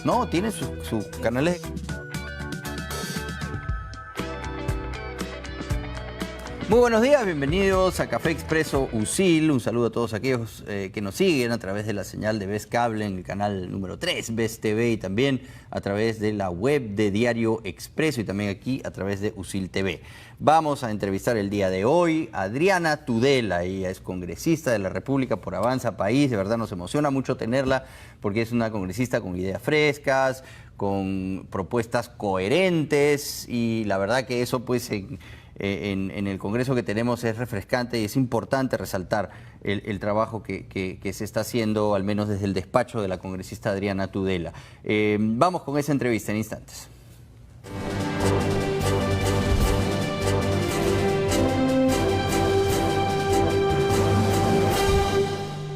No, tiene sus canales. Muy buenos días, bienvenidos a Café Expreso USIL. Un saludo a todos aquellos que nos siguen a través de la señal de Best Cable en el canal número 3, Best TV, y también a través de la web de Diario Expreso y también aquí a través de USIL TV. Vamos a entrevistar el día de hoy a Adriana Tudela. Ella es congresista de la República por Avanza País. De verdad nos emociona mucho tenerla porque es una congresista con ideas frescas, con propuestas coherentes, y la verdad que eso pues en el Congreso que tenemos es refrescante y es importante resaltar el trabajo que se está haciendo, al menos desde el despacho de la congresista Adriana Tudela. Vamos con esa entrevista en instantes.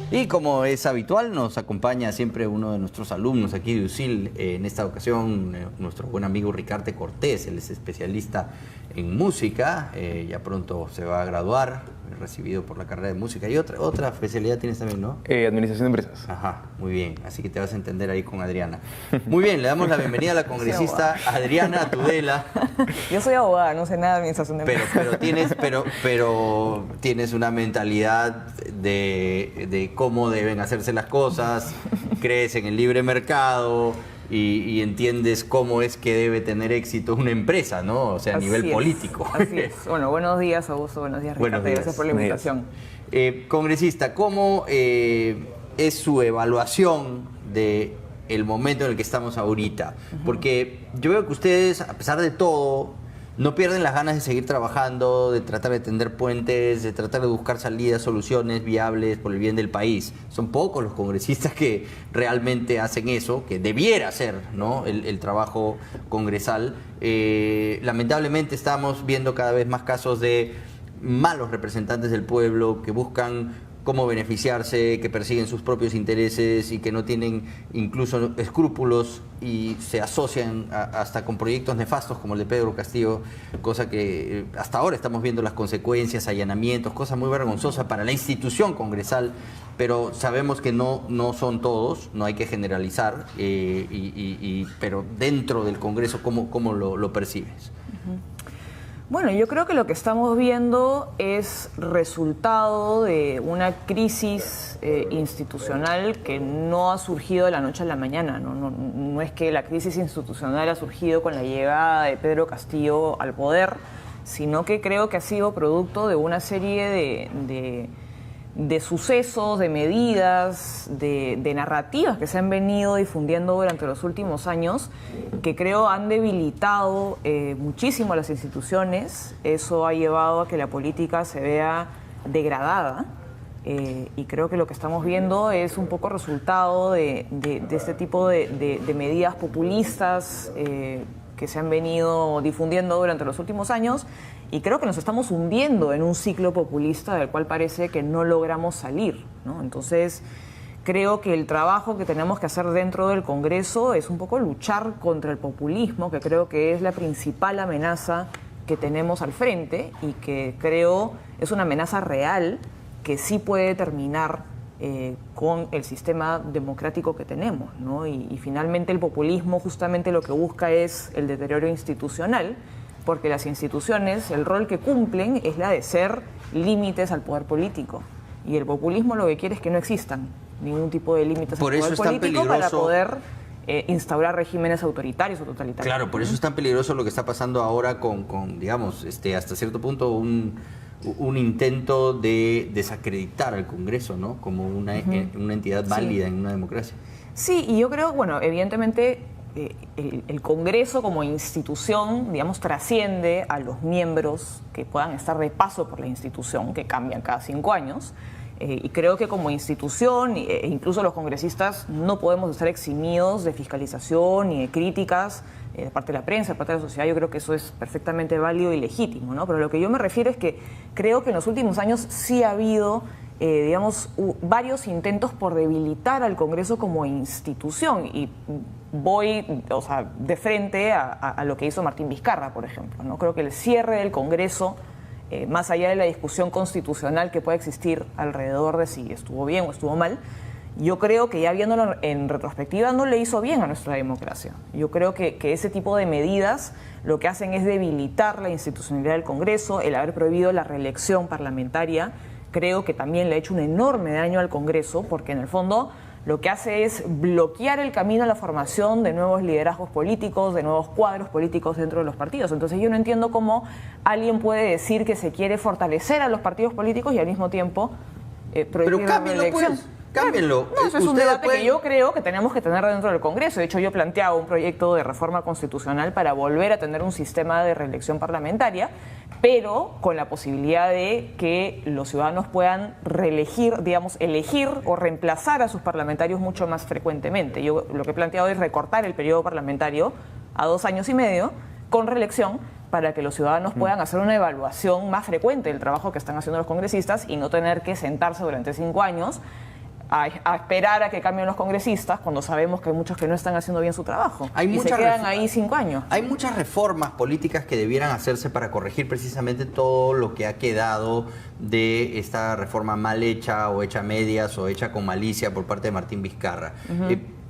Y como es habitual, nos acompaña siempre uno de nuestros alumnos aquí de USIL, en esta ocasión nuestro buen amigo Ricardo Cortés. Él es especialista en música, ya pronto se va a graduar, recibido por la carrera de música. Y otra especialidad tienes también, ¿no? Administración de empresas. Ajá, muy bien, así que te vas a entender ahí con Adriana. Muy bien, le damos la bienvenida a la congresista Adriana Tudela. Yo soy abogada, no sé nada de administración de empresas. Pero tienes una mentalidad de cómo deben hacerse las cosas, crees en el libre mercado y entiendes cómo es que debe tener éxito una empresa, ¿no? O sea, a nivel político. Así es. Bueno, buenos días, Augusto, buenos días, Ricardo, gracias por la invitación. Congresista, ¿cómo es su evaluación del momento en el que estamos ahorita? Porque yo veo que ustedes, a pesar de todo, no pierden las ganas de seguir trabajando, de tratar de tender puentes, de tratar de buscar salidas, soluciones viables por el bien del país. Son pocos los congresistas que realmente hacen eso, que debiera ser, ¿no?, el trabajo congresal. Lamentablemente estamos viendo cada vez más casos de malos representantes del pueblo que buscan cómo beneficiarse, que persiguen sus propios intereses y que no tienen incluso escrúpulos y se asocian hasta con proyectos nefastos como el de Pedro Castillo, cosa que hasta ahora estamos viendo las consecuencias, allanamientos, cosa muy vergonzosa para la institución congresal, pero sabemos que no son todos, no hay que generalizar, pero dentro del Congreso, ¿cómo lo percibes? Bueno, yo creo que lo que estamos viendo es resultado de una crisis institucional que no ha surgido de la noche a la mañana. No es que la crisis institucional ha surgido con la llegada de Pedro Castillo al poder, sino que creo que ha sido producto de una serie de sucesos, de medidas, de narrativas que se han venido difundiendo durante los últimos años, que creo han debilitado muchísimo a las instituciones. Eso ha llevado a que la política se vea degradada, y creo que lo que estamos viendo es un poco resultado de este tipo de medidas populistas que se han venido difundiendo durante los últimos años, y creo que nos estamos hundiendo en un ciclo populista del cual parece que no logramos salir, ¿no? Entonces, creo que el trabajo que tenemos que hacer dentro del Congreso es un poco luchar contra el populismo, que creo que es la principal amenaza que tenemos al frente y que creo es una amenaza real que sí puede terminar con el sistema democrático que tenemos, ¿no? Y finalmente el populismo justamente lo que busca es el deterioro institucional, porque las instituciones, el rol que cumplen es la de ser límites al poder político. Y el populismo lo que quiere es que no existan ningún tipo de límites al poder político para poder instaurar regímenes autoritarios o totalitarios. Claro, por eso es tan peligroso lo que está pasando ahora con digamos, hasta cierto punto un intento de desacreditar al Congreso, ¿no?, como una entidad válida en una democracia. Sí, y yo creo, bueno, evidentemente el Congreso como institución, digamos, trasciende a los miembros que puedan estar de paso por la institución, que cambian cada 5 años, y creo que como institución, e incluso los congresistas, no podemos estar eximidos de fiscalización y de críticas de parte de la prensa, de parte de la sociedad. Yo creo que eso es perfectamente válido y legítimo, ¿no? Pero lo que yo me refiero es que creo que en los últimos años sí ha habido digamos, varios intentos por debilitar al Congreso como institución, y voy, o sea, de frente a lo que hizo Martín Vizcarra, por ejemplo, ¿no? Creo que el cierre del Congreso, más allá de la discusión constitucional que puede existir alrededor de si estuvo bien o estuvo mal, yo creo que ya viéndolo en retrospectiva no le hizo bien a nuestra democracia. Yo creo que ese tipo de medidas lo que hacen es debilitar la institucionalidad del Congreso, el haber prohibido la reelección parlamentaria. Creo que también le ha hecho un enorme daño al Congreso, porque en el fondo lo que hace es bloquear el camino a la formación de nuevos liderazgos políticos, de nuevos cuadros políticos dentro de los partidos. Entonces yo no entiendo cómo alguien puede decir que se quiere fortalecer a los partidos políticos y al mismo tiempo prohibir la reelección. Pues. Cámbienlo. No, eso es un debate que yo creo que tenemos que tener dentro del Congreso. De hecho, yo planteaba un proyecto de reforma constitucional para volver a tener un sistema de reelección parlamentaria, pero con la posibilidad de que los ciudadanos puedan reelegir, digamos, elegir o reemplazar a sus parlamentarios mucho más frecuentemente. Yo lo que he planteado es recortar el periodo parlamentario a 2 años y medio con reelección, para que los ciudadanos puedan hacer una evaluación más frecuente del trabajo que están haciendo los congresistas y no tener que sentarse durante 5 años a esperar a que cambien los congresistas cuando sabemos que hay muchos que no están haciendo bien su trabajo y se quedan ahí 5 años. Hay muchas reformas políticas que debieran hacerse para corregir precisamente todo lo que ha quedado de esta reforma mal hecha o hecha a medias o hecha con malicia por parte de Martín Vizcarra.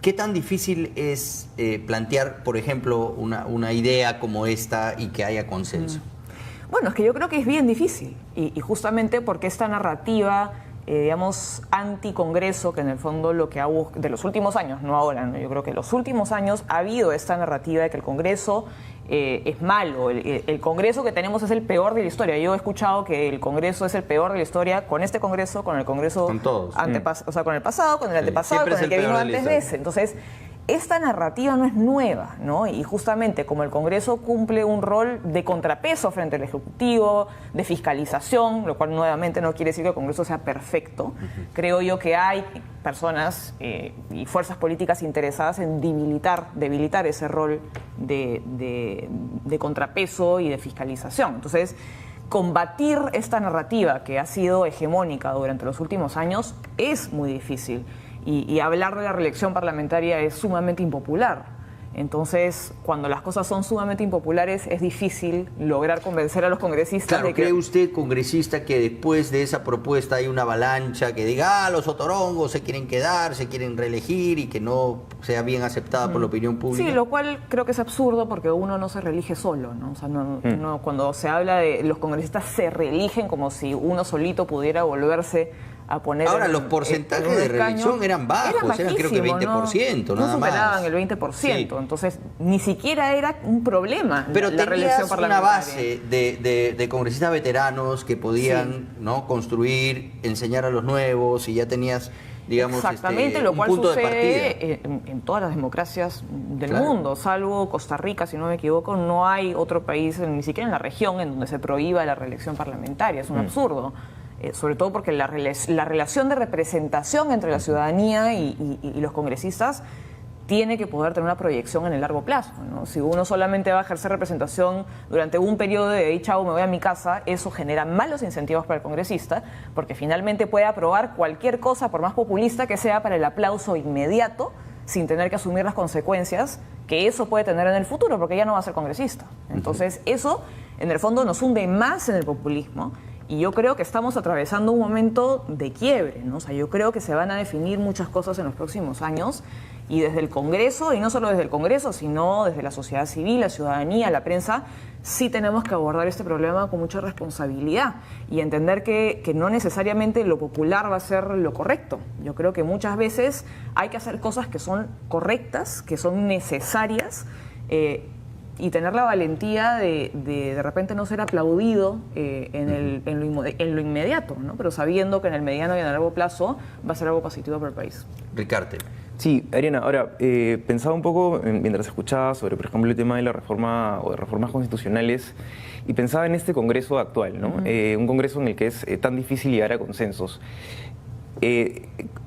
¿Qué tan difícil es plantear, por ejemplo, una idea como esta y que haya consenso? Bueno, es que yo creo que es bien difícil y justamente porque esta narrativa digamos, anticongreso, que en el fondo lo que ha de los últimos años, no ahora, ¿no? Yo creo que en los últimos años ha habido esta narrativa de que el Congreso es malo, el Congreso que tenemos es el peor de la historia. Yo he escuchado que el Congreso es el peor de la historia con este Congreso, con el Congreso con todos, o sea, con el pasado, con el antepasado, con el que vino antes de ese. Entonces, esta narrativa no es nueva, ¿no? Y justamente como el Congreso cumple un rol de contrapeso frente al Ejecutivo, de fiscalización, lo cual nuevamente no quiere decir que el Congreso sea perfecto, creo yo que hay personas y fuerzas políticas interesadas en debilitar ese rol de contrapeso y de fiscalización. Entonces, combatir esta narrativa que ha sido hegemónica durante los últimos años es muy difícil. Y hablar de la reelección parlamentaria es sumamente impopular. Entonces, cuando las cosas son sumamente impopulares, es difícil lograr convencer a los congresistas. Claro, de que... ¿cree usted, congresista, que después de esa propuesta hay una avalancha que diga, los otorongos se quieren quedar, se quieren reelegir y que no sea bien aceptada por la opinión pública? Sí, lo cual creo que es absurdo porque uno no se reelige solo, ¿no? O sea, no, cuando se habla de los congresistas se reeligen como si uno solito pudiera volverse a poner... Ahora, los porcentajes de reelección eran bajos, eran creo que 20%, nada más. No superaban el 20%, sí. Entonces ni siquiera era un problema. Pero la reelección parlamentaria. Una base de congresistas veteranos que podían ¿no? construir, enseñar a los nuevos y ya tenías... digamos, exactamente, lo cual sucede en todas las democracias del mundo, salvo Costa Rica, si no me equivoco, no hay otro país, ni siquiera en la región, en donde se prohíba la reelección parlamentaria. Es un absurdo. Sobre todo porque la relación de representación entre la ciudadanía y los congresistas tiene que poder tener una proyección en el largo plazo, ¿no? Si uno solamente va a ejercer representación durante un periodo de chao, me voy a mi casa, eso genera malos incentivos para el congresista, porque finalmente puede aprobar cualquier cosa, por más populista que sea, para el aplauso inmediato, sin tener que asumir las consecuencias que eso puede tener en el futuro, porque ya no va a ser congresista. Entonces, eso, en el fondo, nos hunde más en el populismo. Y yo creo que estamos atravesando un momento de quiebre, ¿no? O sea, yo creo que se van a definir muchas cosas en los próximos años y desde el Congreso, y no solo desde el Congreso, sino desde la sociedad civil, la ciudadanía, la prensa, sí tenemos que abordar este problema con mucha responsabilidad y entender que no necesariamente lo popular va a ser lo correcto. Yo creo que muchas veces hay que hacer cosas que son correctas, que son necesarias, y tener la valentía de repente no ser aplaudido en lo inmediato, ¿no? Pero sabiendo que en el mediano y en el largo plazo va a ser algo positivo para el país. Ricardo. Sí, Ariana, ahora, pensaba un poco mientras escuchaba sobre, por ejemplo, el tema de la reforma o de reformas constitucionales y pensaba en este Congreso actual, ¿no? Un Congreso en el que es tan difícil llegar a consensos.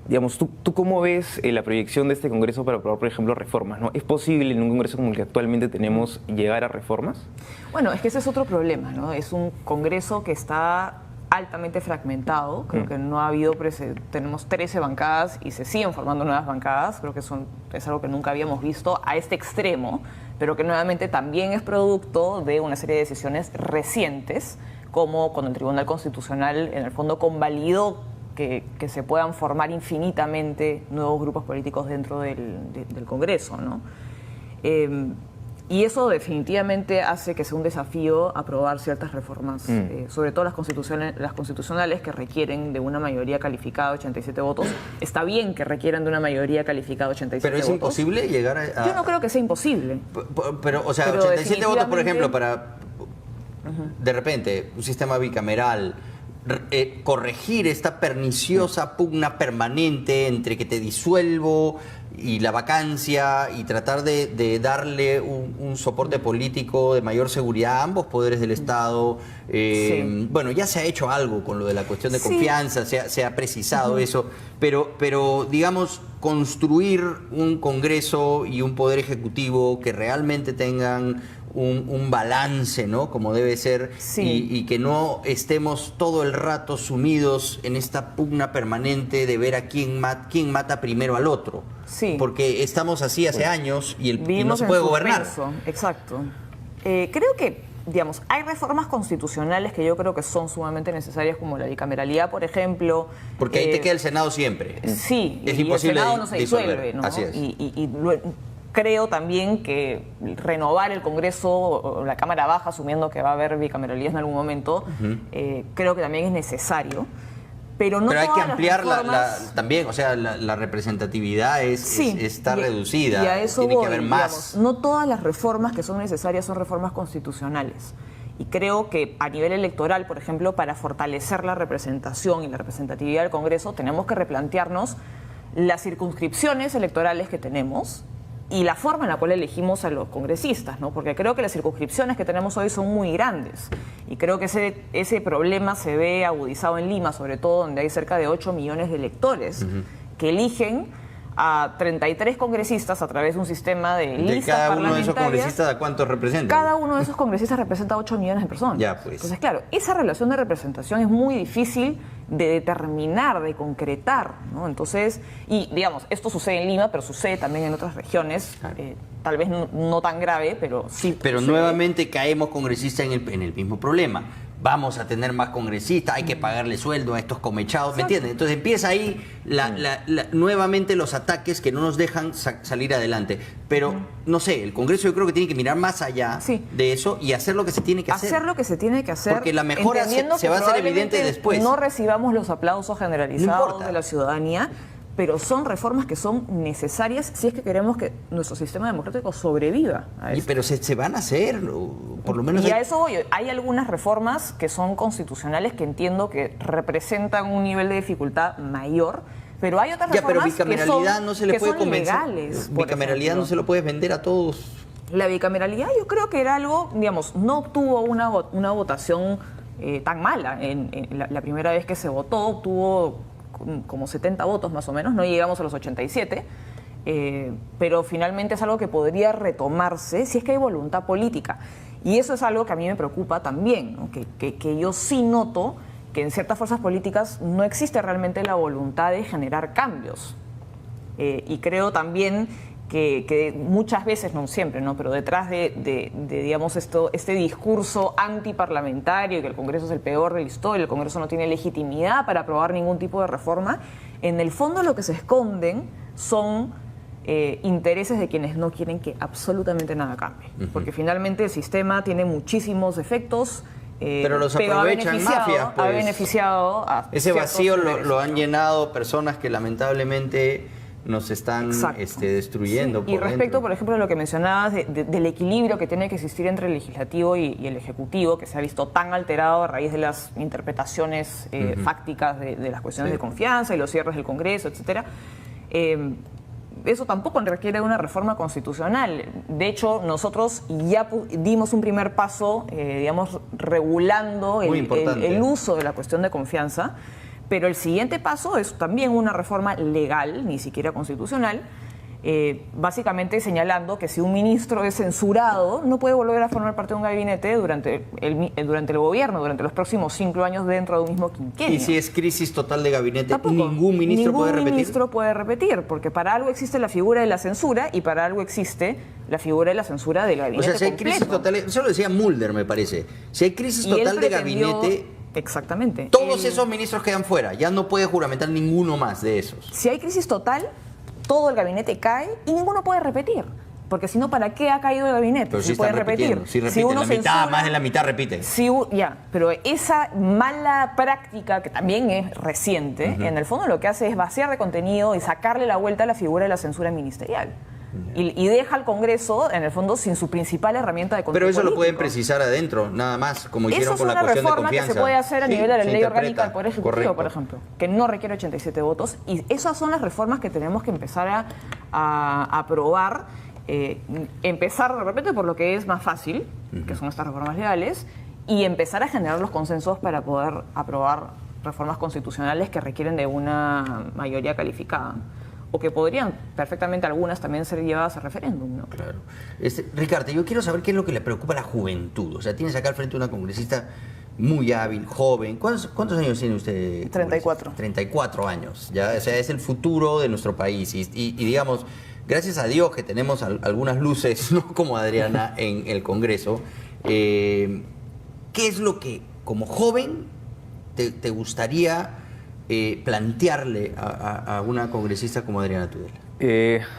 Digamos, ¿tú cómo ves la proyección de este Congreso para aprobar, por ejemplo, reformas, ¿no? ¿Es posible en un Congreso como el que actualmente tenemos llegar a reformas? Bueno, es que ese es otro problema, ¿no? Es un Congreso que está altamente fragmentado, creo que no ha habido, tenemos 13 bancadas y se siguen formando nuevas bancadas, creo que es algo que nunca habíamos visto a este extremo, pero que nuevamente también es producto de una serie de decisiones recientes, como cuando el Tribunal Constitucional en el fondo convalidó que se puedan formar infinitamente nuevos grupos políticos dentro del Congreso, ¿no? Y eso definitivamente hace que sea un desafío aprobar ciertas reformas, sobre todo las constitucionales que requieren de una mayoría calificada de 87 votos. Está bien que requieran de una mayoría calificada de 87 votos. Pero es imposible llegar a... Yo no creo que sea imposible. Pero, o sea, Pero 87 votos, por definitivamente... ejemplo, para, de repente, un sistema bicameral, corregir esta perniciosa pugna permanente entre que te disuelvo y la vacancia y tratar de darle un soporte político de mayor seguridad a ambos poderes del Estado. Sí. Bueno, ya se ha hecho algo con lo de la cuestión de confianza, se ha precisado eso, pero digamos, construir un Congreso y un Poder Ejecutivo que realmente tengan un balance, ¿no? Como debe ser, y que no estemos todo el rato sumidos en esta pugna permanente de ver a quién mata primero al otro. Sí. Porque estamos así hace años y no se en puede gobernar. suspenso. Exacto. Creo que, digamos, hay reformas constitucionales que yo creo que son sumamente necesarias, como la bicameralidad, por ejemplo. Porque ahí te queda el Senado siempre. Sí, es y imposible el Senado no se disuelve, ¿no? Así es. Creo también que renovar el Congreso o la Cámara Baja, asumiendo que va a haber bicameralidad en algún momento, creo que también es necesario. Pero hay que ampliar también, o sea, la representatividad está reducida. Y a eso tiene voy, que haber más. digamos, no todas las reformas que son necesarias son reformas constitucionales. Y creo que a nivel electoral, por ejemplo, para fortalecer la representación y la representatividad del Congreso, tenemos que replantearnos las circunscripciones electorales que tenemos y la forma en la cual elegimos a los congresistas, ¿no? Porque creo que las circunscripciones que tenemos hoy son muy grandes y creo que ese problema se ve agudizado en Lima, sobre todo donde hay cerca de 8 millones de electores que eligen a 33 congresistas a través de un sistema de listas cada uno de esos parlamentarias. congresistas, ¿a cuántos representan? Cada uno de esos congresistas representa 8 millones de personas. Ya, pues. Entonces, claro, esa relación de representación es muy difícil de determinar, de concretar, ¿no? Entonces, y digamos, esto sucede en Lima, pero sucede también en otras regiones, Claro. tal vez no tan grave, pero sí. Pero sucede. Nuevamente caemos congresistas en el mismo problema. Vamos a tener más congresistas, hay que pagarle sueldo a estos comechados, ¿me entiendes? Entonces empieza ahí nuevamente los ataques que no nos dejan salir adelante. Pero, no sé, el Congreso yo creo que tiene que mirar más allá de eso y hacer lo que se tiene que hacer. Hacer lo que se tiene que hacer. Porque la mejora se va a hacer evidente después. No recibamos los aplausos generalizados de la ciudadanía, pero son reformas que son necesarias si es que queremos que nuestro sistema democrático sobreviva a esto. Pero se van a hacer, por lo menos... Y a eso voy. Hay algunas reformas que son constitucionales que entiendo que representan un nivel de dificultad mayor, pero hay otras reformas pero bicameralidad no se le puede convencer. Legales. Bicameralidad no se lo puedes vender a todos. La bicameralidad yo creo que era algo, digamos, no obtuvo una votación tan mala. La primera vez que se votó obtuvo como 70 votos más o menos, no llegamos a los 87, pero finalmente es algo que podría retomarse si es que hay voluntad política. Y eso es algo que a mí me preocupa también, ¿no? que yo sí noto que en ciertas fuerzas políticas no existe realmente la voluntad de generar cambios. Y creo también que muchas veces, no siempre, ¿no? Pero detrás de digamos, este discurso antiparlamentario, que el Congreso es el peor de la historia, el Congreso no tiene legitimidad para aprobar ningún tipo de reforma, en el fondo lo que se esconden son intereses de quienes no quieren que absolutamente nada cambie. Porque finalmente el sistema tiene muchísimos efectos, pero los aprovechan mafias, pues. Ha beneficiado a ese vacío intereses, lo han llenado personas que lamentablemente nos están destruyendo. Sí. Y respecto, por ejemplo, a lo que mencionabas del equilibrio que tiene que existir entre el legislativo y el ejecutivo, que se ha visto tan alterado a raíz de las interpretaciones fácticas de las cuestiones de confianza y los cierres del Congreso, etcétera. Eso tampoco requiere una reforma constitucional. De hecho, nosotros ya dimos un primer paso, digamos, regulando el uso de la cuestión de confianza. Pero el siguiente paso es también una reforma legal, ni siquiera constitucional, básicamente señalando que si un ministro es censurado, no puede volver a formar parte de un gabinete durante el gobierno, durante los próximos 5 años dentro de un mismo quinquenio. Y si es crisis total de gabinete, tampoco. ¿Ningún ministro puede repetir? Porque para algo existe la figura de la censura y para algo existe la figura de la censura del gabinete. O sea, si hay crisis total, eso lo decía Mulder, me parece. Si hay crisis total de gabinete, Exactamente. Todos esos ministros quedan fuera, ya no puede juramentar ninguno más de esos. Si hay crisis total, todo el gabinete cae y ninguno puede repetir. Porque si no, ¿para qué ha caído el gabinete? Pero si sí puede están repetir. repitiendo, sí repiten, la mitad, más de la mitad repiten. Pero esa mala práctica, que también es reciente, en el fondo lo que hace es vaciar de contenido y sacarle la vuelta a la figura de la censura ministerial. Y deja al Congreso, en el fondo, sin su principal herramienta de control Pero eso político. lo pueden precisar adentro, nada más, como hicieron con la cuestión de Eso es una reforma confianza. que se puede hacer a Sí, nivel de la se ley orgánica interpreta, del Poder Ejecutivo, correcto. por ejemplo, que no requiere 87 votos. Y esas son las reformas que tenemos que empezar a aprobar. Empezar de repente por lo que es más fácil, que son estas reformas legales, y empezar a generar los consensos para poder aprobar reformas constitucionales que requieren de una mayoría calificada, o que podrían perfectamente algunas también ser llevadas a referéndum, ¿no? Claro. Ricardo, yo quiero saber qué es lo que le preocupa a la juventud. O sea, tienes acá al frente una congresista muy hábil, joven. ¿Cuántos años tiene usted? 34. 34 años, ¿ya? O sea, es el futuro de nuestro país. Y digamos, gracias a Dios que tenemos algunas luces, no como Adriana, en el Congreso. ¿Qué es lo que, como joven, te gustaría plantearle a una congresista como Adriana Tudela?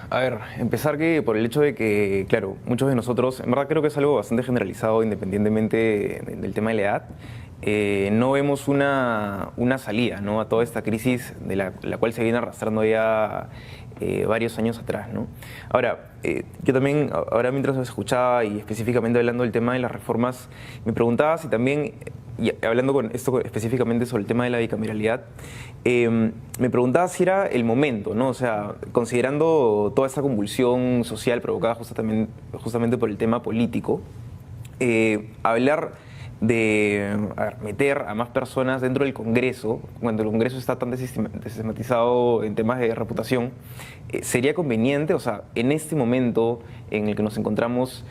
A ver, empezar que por el hecho de que, claro, muchos de nosotros, en verdad creo que es algo bastante generalizado independientemente del tema de la edad, no vemos una salida, ¿no?, a toda esta crisis de la cual se viene arrastrando ya varios años atrás, ¿no? Ahora, yo también, ahora mientras os escuchaba y específicamente hablando del tema de las reformas, me preguntaba si también, y hablando con esto específicamente sobre el tema de la bicameralidad, me preguntaba si era el momento, ¿no? O sea, considerando toda esta convulsión social provocada justamente por el tema político, hablar de meter a más personas dentro del Congreso, cuando el Congreso está tan desistematizado en temas de reputación, ¿sería conveniente, o sea, en este momento en el que nos encontramos,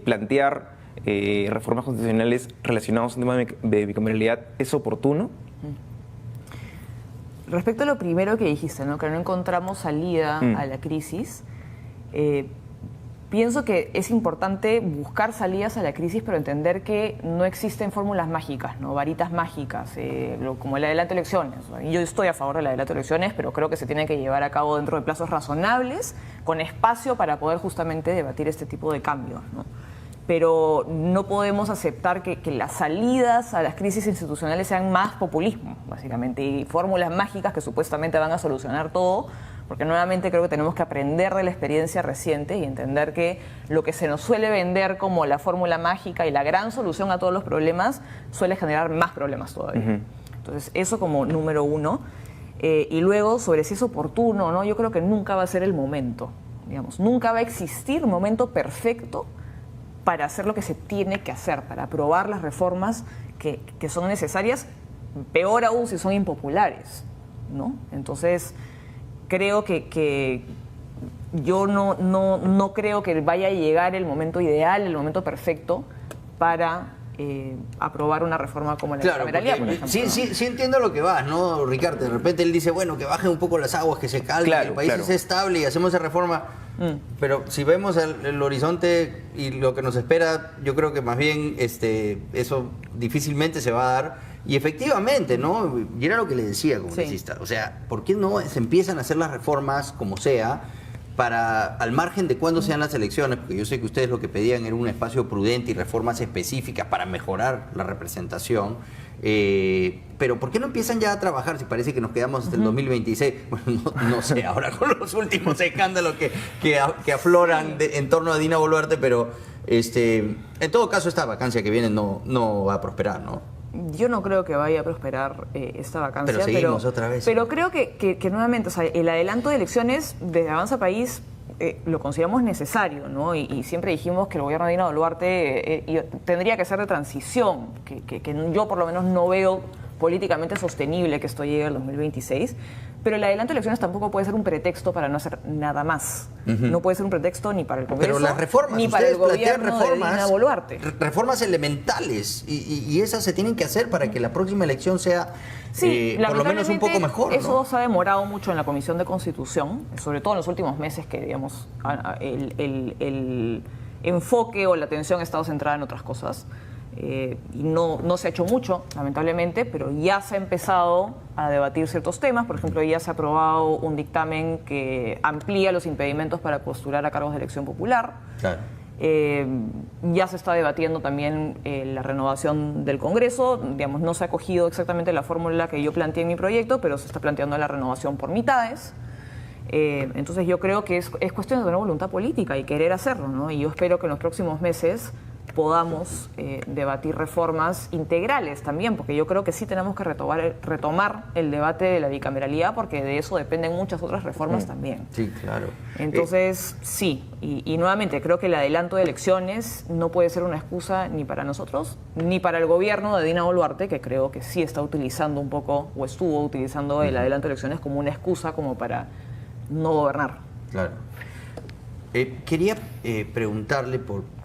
plantear reformas constitucionales relacionadas a un tema de bicameralidad, es oportuno? Respecto a lo primero que dijiste, ¿no?, que no encontramos salida a la crisis, pienso que es importante buscar salidas a la crisis, pero entender que no existen fórmulas mágicas, ¿no?, varitas mágicas, como el adelanto de elecciones. Yo estoy a favor del adelanto de elecciones, pero creo que se tiene que llevar a cabo dentro de plazos razonables, con espacio para poder justamente debatir este tipo de cambios, ¿no? Pero no podemos aceptar que las salidas a las crisis institucionales sean más populismo, básicamente, y fórmulas mágicas que supuestamente van a solucionar todo, porque nuevamente creo que tenemos que aprender de la experiencia reciente y entender que lo que se nos suele vender como la fórmula mágica y la gran solución a todos los problemas suele generar más problemas todavía. Entonces, eso como número uno. Y luego, sobre si es oportuno o no, yo creo que nunca va a ser el momento, digamos. Nunca va a existir un momento perfecto para hacer lo que se tiene que hacer, para aprobar las reformas que son necesarias, peor aún si son impopulares, ¿no? Entonces, creo que yo no creo que vaya a llegar el momento ideal, el momento perfecto para aprobar una reforma como la bicameralidad, por ejemplo. Sí entiendo lo que vas, ¿no, Ricardo? De repente él dice, bueno, que bajen un poco las aguas, que se calmen, Claro, el país es estable y hacemos esa reforma. Pero si vemos el horizonte y lo que nos espera, yo creo que más bien eso difícilmente se va a dar. Y efectivamente, ¿no? Y era lo que le decía, congresista. O sea, ¿por qué no se empiezan a hacer las reformas como sea, para, al margen de cuándo sean las elecciones? Porque yo sé que ustedes lo que pedían era un espacio prudente y reformas específicas para mejorar la representación. Pero ¿por qué no empiezan ya a trabajar si parece que nos quedamos hasta el 2026? Bueno, no sé, ahora con los últimos escándalos que afloran en torno a Dina Boluarte, pero en todo caso esta vacancia que viene no va a prosperar, ¿no? Yo no creo que vaya a prosperar esta vacancia. Pero seguimos otra vez. Pero creo que nuevamente, o sea, el adelanto de elecciones desde Avanza País lo consideramos necesario, ¿no? Y siempre dijimos que el gobierno de Dina Boluarte tendría que ser de transición, que yo por lo menos no veo políticamente sostenible que esto llegue al 2026. Pero el adelanto de elecciones tampoco puede ser un pretexto para no hacer nada más. No puede ser un pretexto ni para el Congreso, pero las reformas, ni para el ustedes plantean gobierno de Dina Boluarte. Reformas elementales, y esas se tienen que hacer para que la próxima elección sea por lo menos un poco mejor, ¿no? Eso se ha demorado mucho en la Comisión de Constitución, sobre todo en los últimos meses, que digamos el enfoque o la atención ha estado centrada en otras cosas. y no se ha hecho mucho, lamentablemente, pero ya se ha empezado a debatir ciertos temas. Por ejemplo, ya se ha aprobado un dictamen que amplía los impedimentos para postular a cargos de elección popular. Claro. Ya se está debatiendo también la renovación del Congreso. Digamos, no se ha cogido exactamente la fórmula que yo planteé en mi proyecto, pero se está planteando la renovación por mitades. Entonces yo creo que es cuestión de tener voluntad política y querer hacerlo, ¿no? Y yo espero que en los próximos meses podamos debatir reformas integrales también, porque yo creo que sí tenemos que retomar el debate de la bicameralidad, porque de eso dependen muchas otras reformas también. Sí, claro. Entonces, sí, y nuevamente creo que el adelanto de elecciones no puede ser una excusa ni para nosotros, ni para el gobierno de Dina Boluarte, que creo que sí está utilizando un poco, o estuvo utilizando el adelanto de elecciones como una excusa como para no gobernar. Claro. Quería preguntarle por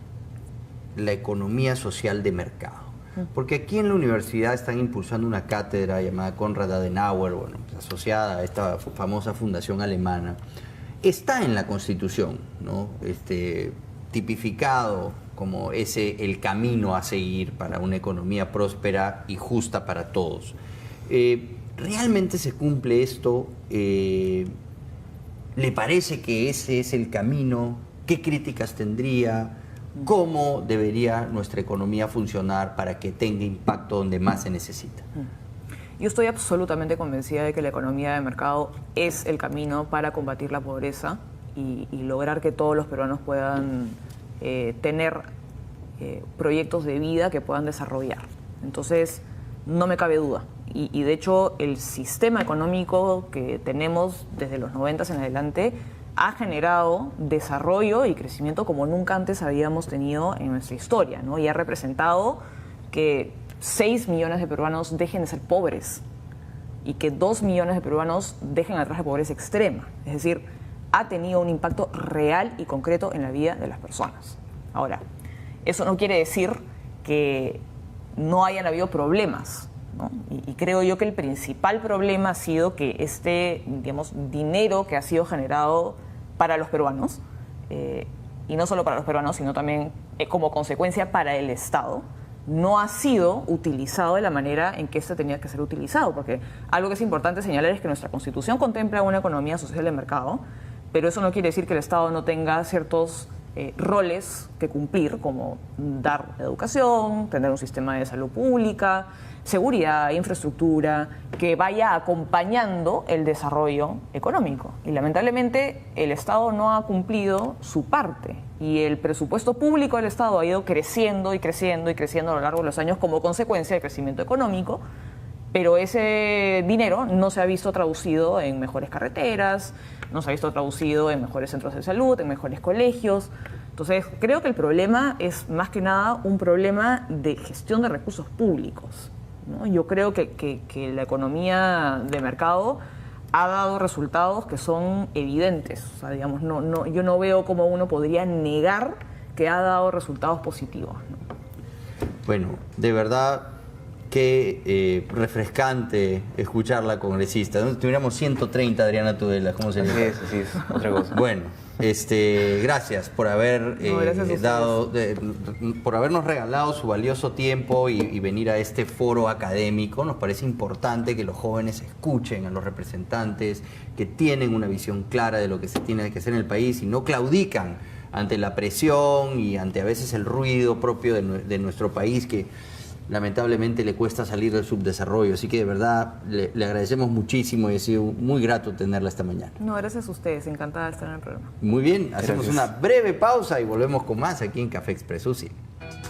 la economía social de mercado. Porque aquí en la universidad están impulsando una cátedra llamada Konrad Adenauer, bueno, asociada a esta famosa fundación alemana. Está en la Constitución, ¿no? Tipificado como el camino a seguir para una economía próspera y justa para todos. ¿Realmente se cumple esto? ¿Le parece que ese es el camino? ¿Qué críticas tendría? ¿Cómo debería nuestra economía funcionar para que tenga impacto donde más se necesita? Yo estoy absolutamente convencida de que la economía de mercado es el camino para combatir la pobreza y lograr que todos los peruanos puedan tener proyectos de vida que puedan desarrollar. Entonces, no me cabe duda. Y de hecho, el sistema económico que tenemos desde los 90 en adelante ha generado desarrollo y crecimiento como nunca antes habíamos tenido en nuestra historia, ¿no? Y ha representado que 6 millones de peruanos dejen de ser pobres y que 2 millones de peruanos dejen atrás la pobreza extrema. Es decir, ha tenido un impacto real y concreto en la vida de las personas. Ahora, eso no quiere decir que no hayan habido problemas, ¿no? Y creo yo que el principal problema ha sido que digamos, dinero que ha sido generado para los peruanos, y no solo para los peruanos, sino también como consecuencia para el Estado, no ha sido utilizado de la manera en que tenía que ser utilizado, porque algo que es importante señalar es que nuestra Constitución contempla una economía social de mercado, pero eso no quiere decir que el Estado no tenga ciertos roles que cumplir, como dar educación, tener un sistema de salud pública, seguridad, infraestructura, que vaya acompañando el desarrollo económico. Y lamentablemente el Estado no ha cumplido su parte y el presupuesto público del Estado ha ido creciendo y creciendo y creciendo a lo largo de los años como consecuencia del crecimiento económico, pero ese dinero no se ha visto traducido en mejores carreteras, no se ha visto traducido en mejores centros de salud, en mejores colegios. Entonces, creo que el problema es más que nada un problema de gestión de recursos públicos, ¿no? Yo creo que la economía de mercado ha dado resultados que son evidentes. O sea, digamos, yo no veo cómo uno podría negar que ha dado resultados positivos, ¿no? Bueno, de verdad, qué refrescante escuchar la congresista. ¿No? Tuviéramos 130, Adriana Tudela, ¿cómo se llama? Sí, es otra cosa. Bueno, gracias por haber por habernos regalado su valioso tiempo y venir a este foro académico. Nos parece importante que los jóvenes escuchen a los representantes que tienen una visión clara de lo que se tiene que hacer en el país y no claudican ante la presión y ante a veces el ruido propio de nuestro país, que lamentablemente le cuesta salir del subdesarrollo. Así que de verdad le agradecemos muchísimo y ha sido muy grato tenerla esta mañana. No, gracias a ustedes, encantada de estar en el programa. Muy bien, hacemos una breve pausa y volvemos con más aquí en Café Expreso. Sí.